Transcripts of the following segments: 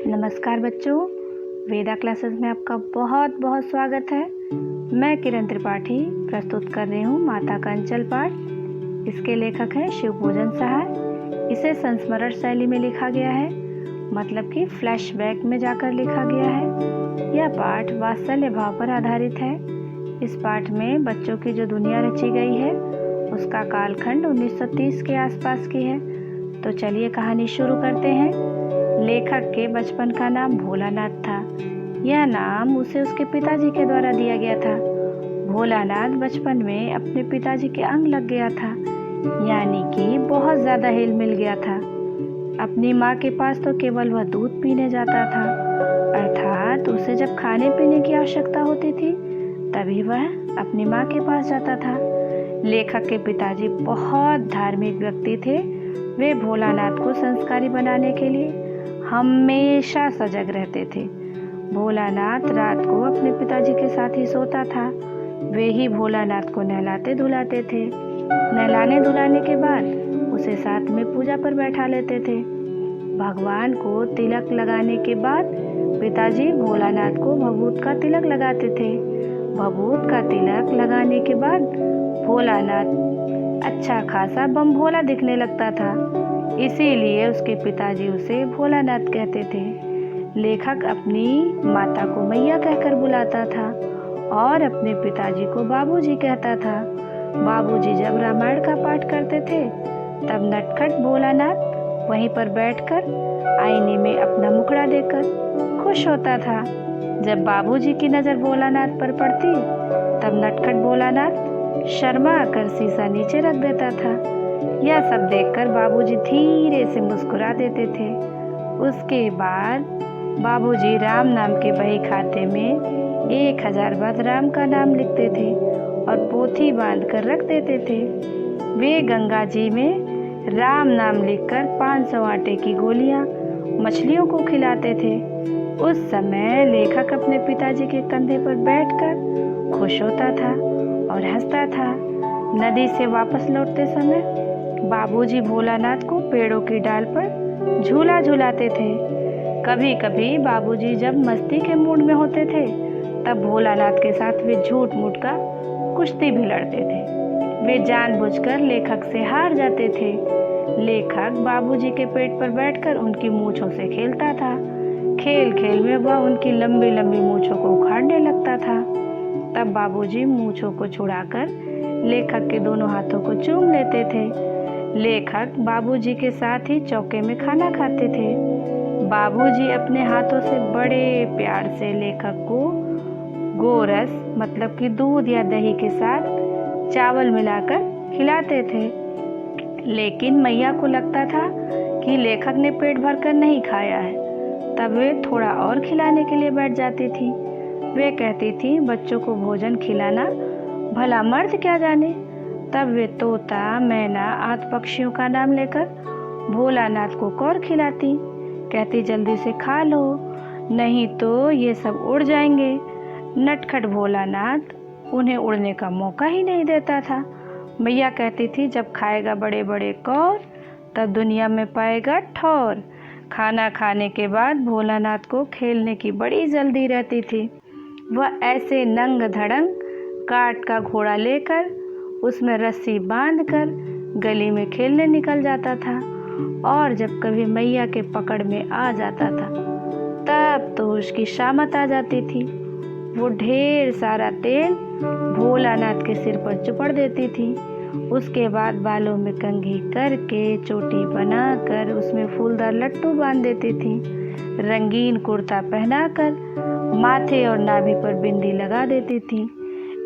नमस्कार बच्चों, वेदा क्लासेस में आपका बहुत बहुत स्वागत है। मैं किरण त्रिपाठी प्रस्तुत कर रही हूँ माता का अंचल पाठ। इसके लेखक हैं शिवपूजन सहाय। इसे संस्मरण शैली में लिखा गया है, मतलब कि फ्लैशबैक में जाकर लिखा गया है। यह पाठ वात्सल्य भाव पर आधारित है। इस पाठ में बच्चों की जो दुनिया रची गई है उसका कालखंड 1930 के आसपास की है। तो चलिए कहानी शुरू करते हैं। लेखक के बचपन का नाम भोलानाथ था। यह नाम उसे उसके पिताजी के द्वारा दिया गया था। भोलानाथ बचपन में अपने पिताजी के अंग लग गया था, यानी कि बहुत ज़्यादा हिल मिल गया था। अपनी माँ के पास तो केवल वह दूध पीने जाता था, अर्थात उसे जब खाने पीने की आवश्यकता होती थी तभी वह अपनी माँ के पास जाता था। लेखक के पिताजी बहुत धार्मिक व्यक्ति थे। वे भोलानाथ को संस्कारी बनाने के लिए हमेशा सजग रहते थे। भोलानाथ रात को अपने पिताजी के साथ ही सोता था। वे ही भोलानाथ को नहलाते धुलाते थे। नहलाने धुलाने के बाद उसे साथ में पूजा पर बैठा लेते थे। भगवान को तिलक लगाने के बाद पिताजी भोलानाथ को भभूत का तिलक लगाते थे। भभूत का तिलक लगाने के बाद भोलानाथ अच्छा खासा बम भोला दिखने लगता था, इसीलिए उसके पिताजी उसे भोलानाथ कहते थे। लेखक अपनी माता को मैया कहकर बुलाता था और अपने पिताजी को बाबूजी कहता था। बाबूजी जब रामायण का पाठ करते थे तब नटखट भोलानाथ वहीं पर बैठकर आईने में अपना मुखड़ा देखकर खुश होता था। जब बाबूजी की नज़र भोलानाथ पर पड़ती तब नटखट भोलानाथ शर्मा कर शीशा नीचे रख देता था। यह सब देखकर बाबूजी धीरे से मुस्कुरा देते थे। उसके बाद बाबूजी राम नाम के बही खाते में 1000 बार राम का नाम लिखते थे और पोथी बांध कर रख देते थे। वे गंगा जी में राम नाम लिखकर 500 आटे की गोलियां मछलियों को खिलाते थे। उस समय लेखक अपने पिताजी के कंधे पर बैठकर खुश होता था और हंसता था। नदी से वापस लौटते समय बाबूजी भोलानाथ को पेड़ों की डाल पर झूला झूलाते थे। कभी कभी बाबूजी जब मस्ती के मूड में होते थे तब भोलानाथ के साथ वे झूठ मूठ का कुश्ती भी लड़ते थे। वे जानबूझकर लेखक से हार जाते थे। लेखक बाबूजी के पेट पर बैठकर उनकी मूंछों से खेलता था। खेल खेल में वह उनकी लंबी लंबी मूंछों को उखाड़ने लगता था। तब बाबूजी मूंछों को छुड़ाकर लेखक के दोनों हाथों को चूम लेते थे। लेखक बाबूजी के साथ ही चौके में खाना खाते थे। बाबूजी अपने हाथों से बड़े प्यार से लेखक को गोरस मतलब कि दूध या दही के साथ चावल मिलाकर खिलाते थे। लेकिन मैया को लगता था कि लेखक ने पेट भरकर नहीं खाया है, तब वे थोड़ा और खिलाने के लिए बैठ जाती थी। वे कहती थी बच्चों को भोजन खिलाना भला मर्द क्या जाने। तब वे तोता मैना आदि पक्षियों का नाम लेकर भोलानाथ को कौर खिलाती। कहती जल्दी से खा लो, नहीं तो ये सब उड़ जाएंगे। नटखट भोलानाथ उन्हें उड़ने का मौका ही नहीं देता था। मैया कहती थी जब खाएगा बड़े बड़े कौर तब दुनिया में पाएगा ठौर। खाना खाने के बाद भोलानाथ को खेलने की बड़ी जल्दी रहती थी। वह ऐसे नंग धड़ंग काठ का घोड़ा लेकर उसमें रस्सी बांधकर गली में खेलने निकल जाता था और जब कभी मैया के पकड़ में आ जाता था तब तो उसकी शामत आ जाती थी। वो ढेर सारा तेल भोलानाथ के सिर पर चुपड़ देती थी। उसके बाद बालों में कंघी करके चोटी बनाकर उसमें फूलदार लट्टू बांध देती थी। रंगीन कुर्ता पहनाकर माथे और नाभि पर बिंदी लगा देती थी।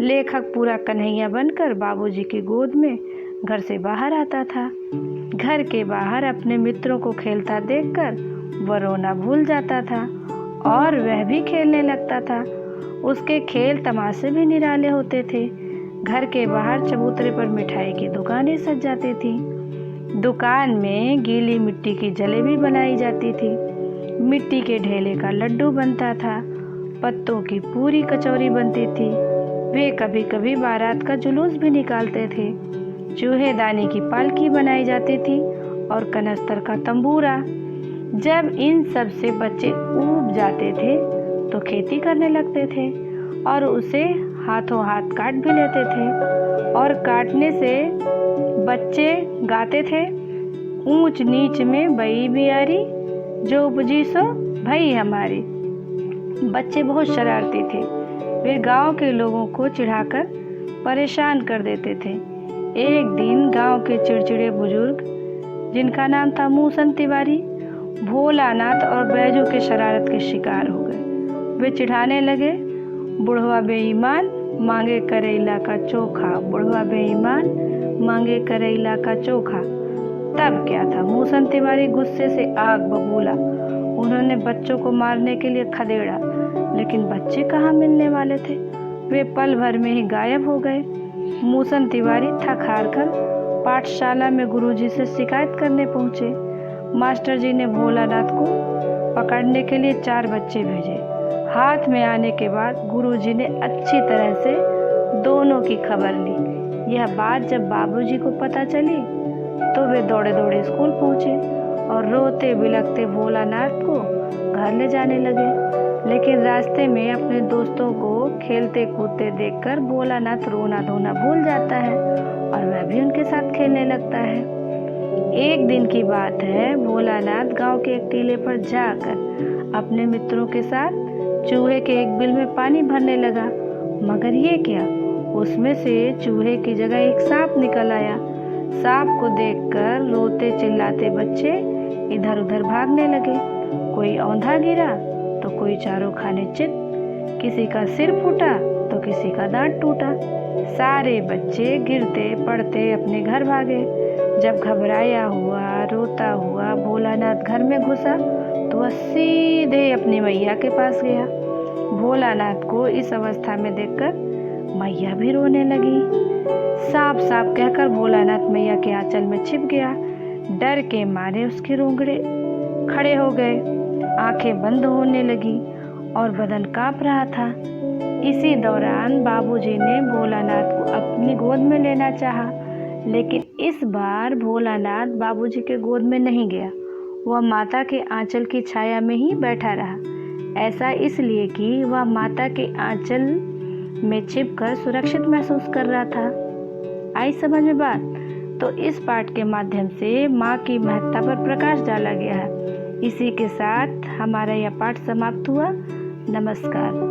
लेखक पूरा कन्हैया बनकर बाबूजी की गोद में घर से बाहर आता था। घर के बाहर अपने मित्रों को खेलता देखकर वह रोना भूल जाता था और वह भी खेलने लगता था। उसके खेल तमाशे भी निराले होते थे। घर के बाहर चबूतरे पर मिठाई की दुकानें सज जाती थी। दुकान में गीली मिट्टी की जलेबी बनाई जाती थी। मिट्टी के ढेले का लड्डू बनता था। पत्तों की पूरी कचौरी बनती थी। वे कभी कभी बारात का जुलूस भी निकालते थे। चूहेदानी की पालकी बनाई जाती थी और कनस्तर का तंबूरा। जब इन सब से बच्चे ऊब जाते थे तो खेती करने लगते थे और उसे हाथों हाथ काट भी लेते थे। और काटने से बच्चे गाते थे, ऊंच नीच में बई बियारी, जो उपजी सो भई हमारी। बच्चे बहुत शरारती थे। वे गांव के लोगों को चिढ़ाकर परेशान कर देते थे। एक दिन गांव के चिड़चिड़े बुजुर्ग, जिनका नाम था मूसन तिवारी, भोलानाथ और बैजू के शरारत के शिकार हो गए। वे चिढ़ाने लगे, बुढ़वा बेईमान मांगे करेला का चोखा, बुढ़वा बेईमान मांगे करेला का चोखा। तब क्या था, मूसन तिवारी गुस्से से आग बबूला। उन्होंने बच्चों को मारने के लिए खदेड़ा, लेकिन बच्चे कहाँ मिलने वाले थे। वे पल भर में ही गायब हो गए। मूसन तिवारी थक हार कर पाठशाला में गुरुजी से शिकायत करने पहुंचे। मास्टर जी ने भोलानाथ को पकड़ने के लिए 4 बच्चे भेजे। हाथ में आने के बाद गुरुजी ने अच्छी तरह से दोनों की खबर ली। यह बात जब बाबूजी को पता चली तो वे दौड़े दौड़े स्कूल पहुंचे और रोते बिलखते भोलानाथ को घर ले जाने लगे। लेकिन रास्ते में अपने दोस्तों को खेलते कूदते देखकर भोलानाथ रोना धोना भूल जाता है और वह भी उनके साथ खेलने लगता है। एक दिन की बात है, भोलानाथ गांव के एक टीले पर जाकर अपने मित्रों के साथ चूहे के एक बिल में पानी भरने लगा। मगर ये क्या, उसमें से चूहे की जगह एक सांप निकल आया। सांप को देखकर रोते चिल्लाते बच्चे इधर उधर भागने लगे। कोई औंधा गिरा तो कोई चारों खाने चित, किसी का सिर फूटा तो किसी का दांत टूटा। सारे बच्चे गिरते पड़ते अपने घर भागे। जब घबराया हुआ रोता हुआ भोलानाथ घर में घुसा तो वह सीधे अपनी मैया के पास गया। भोलानाथ को इस अवस्था में देखकर मैया भी रोने लगी। साफ साफ कहकर भोलानाथ मैया के आंचल में छिप गया। डर के मारे उसके रोंगड़े खड़े हो गए, आंखें बंद होने लगी और बदन कांप रहा था। इसी दौरान बाबूजी ने भोलानाथ को अपनी गोद में लेना चाहा, लेकिन इस बार भोलानाथ बाबूजी के गोद में नहीं गया। वह माता के आंचल की छाया में ही बैठा रहा। ऐसा इसलिए कि वह माता के आंचल में छिपकर सुरक्षित महसूस कर रहा था। आई समझ में बात? तो इस पाठ के माध्यम से माँ की महत्ता पर प्रकाश डाला गया है। इसी के साथ हमारा यह पाठ समाप्त हुआ। नमस्कार।